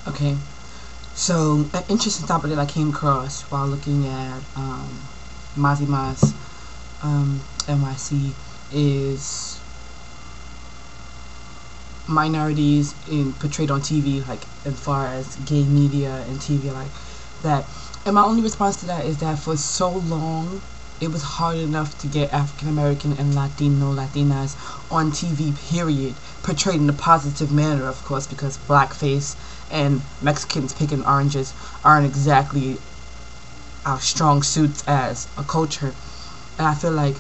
Okay, so an interesting topic that I came across while looking at Mazima's NYC is minorities in portrayed on TV, like as far as gay media and TV like that. And my only response to that is that for so long it was hard enough to get African American and Latinas on TV, period, portrayed in a positive manner, of course, because blackface and Mexicans picking oranges aren't exactly our strong suits as a culture. And I feel like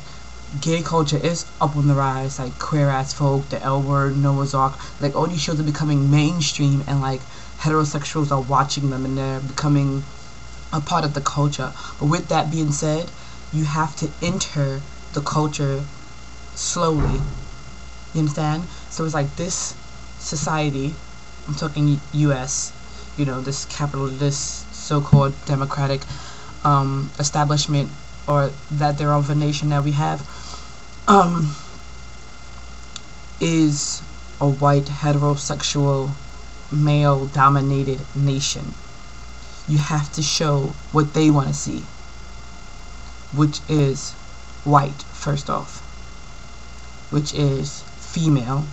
gay culture is up on the rise, like Queer as Folk, The L Word, Noah's Ark, like all these shows are becoming mainstream, and like heterosexuals are watching them and they're becoming a part of the culture. But with that being said, you have to enter the culture slowly. You understand? So it's like this society, I'm talking US, this capitalist, so-called democratic establishment, or that there of a nation that we have, is a white heterosexual male dominated nation. You have to show what they want to see, which is white first off, which is female,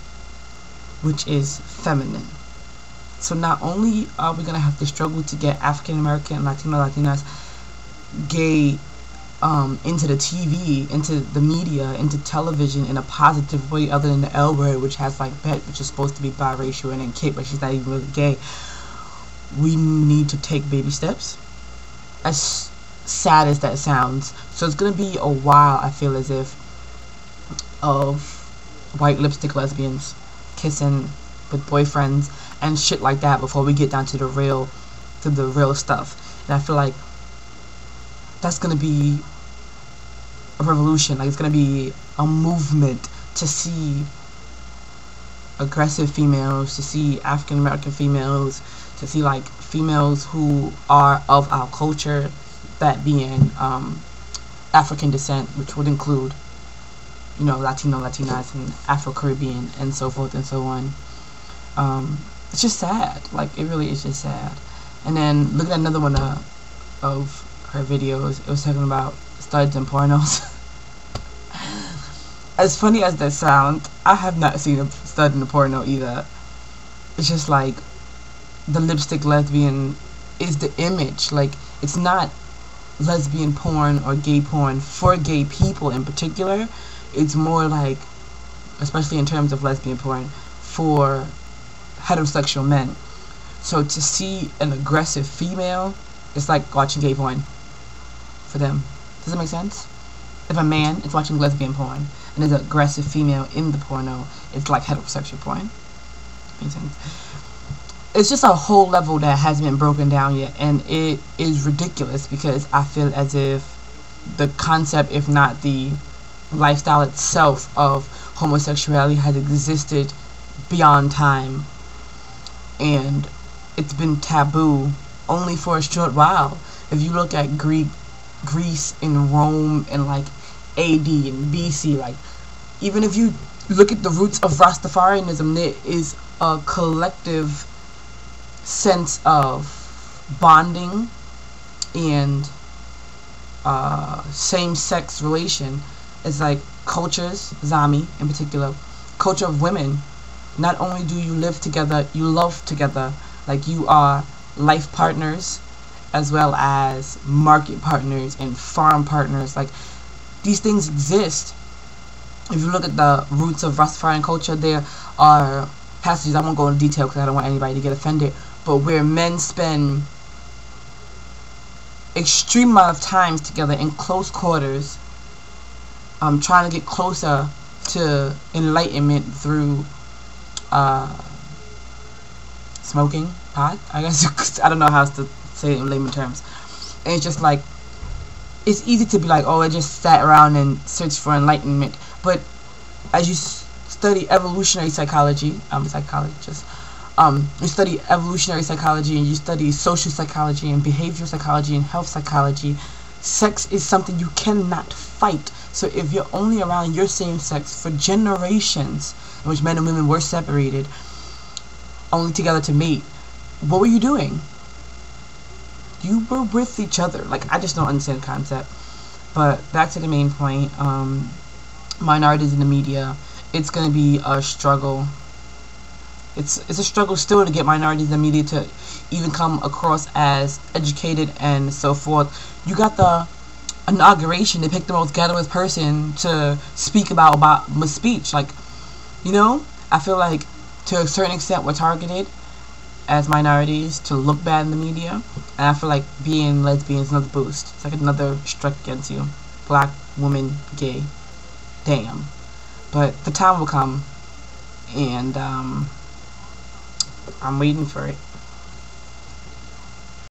which is feminine. So not only are we gonna have to struggle to get African American, Latinas, gay into the TV, into the media, into television in a positive way, other than the L Word, which has like Bet, which is supposed to be biracial, and then Kate, but she's not even really gay. We need to take baby steps, as sad as that sounds. So it's gonna be a while, I feel as if, of white lipstick lesbians kissing with boyfriends and shit like that before we get down to the real stuff. And I feel like that's gonna be a revolution. Like, it's gonna be a movement to see aggressive females, to see African American females, to see like females who are of our culture, that being African descent, which would include Latino, Latinas, and Afro-Caribbean, and so forth and so on. It's just sad. Like, it really is just sad. And then look at another one of her videos. It was talking about studs and pornos. As funny as that sounds, I have not seen a stud in a porno either. It's just like the lipstick lesbian is the image. Like, it's not lesbian porn or gay porn for gay people in particular. It's more like, especially in terms of lesbian porn, for heterosexual men. So to see an aggressive female, it's like watching gay porn for them. Does that make sense? If a man is watching lesbian porn and there's an aggressive female in the porno, it's like heterosexual porn. Makes sense? It's just a whole level that hasn't been broken down yet, and it is ridiculous because I feel as if the concept, if not the lifestyle itself, of homosexuality has existed beyond time, and it's been taboo only for a short while. If you look at Greece and Rome and like AD and BC, like, even if you look at the roots of Rastafarianism, there is a collective sense of bonding and same-sex relation. It's like cultures, Zami in particular, culture of women. Not only do you live together, you love together. Like, you are life partners as well as market partners and farm partners. Like, these things exist. If you look at the roots of Rastafarian culture, there are passages, I won't go into detail because I don't want anybody to get offended, but where men spend extreme amount of time together in close quarters, trying to get closer to enlightenment through smoking pot, I guess. I don't know how else to say it in layman terms. And it's just like, it's easy to be like, oh, I just sat around and searched for enlightenment. But as you study evolutionary psychology, I'm a psychologist, you study evolutionary psychology, and you study social psychology and behavioral psychology and health psychology, sex is something you cannot fight. So if you're only around your same sex for generations, in which men and women were separated, only together to mate, what were you doing? You were with each other. Like, I just don't understand the concept. But back to the main point, minorities in the media, it's going to be a struggle. It's a struggle still to get minorities in the media to even come across as educated and so forth. You got the inauguration, they picked the most ghettoest person to speak about speech. Like, you know, I feel like to a certain extent we're targeted as minorities to look bad in the media, and I feel like being lesbian is another boost. It's like another strike against you. Black woman, gay, damn. But the time will come, and I'm waiting for it.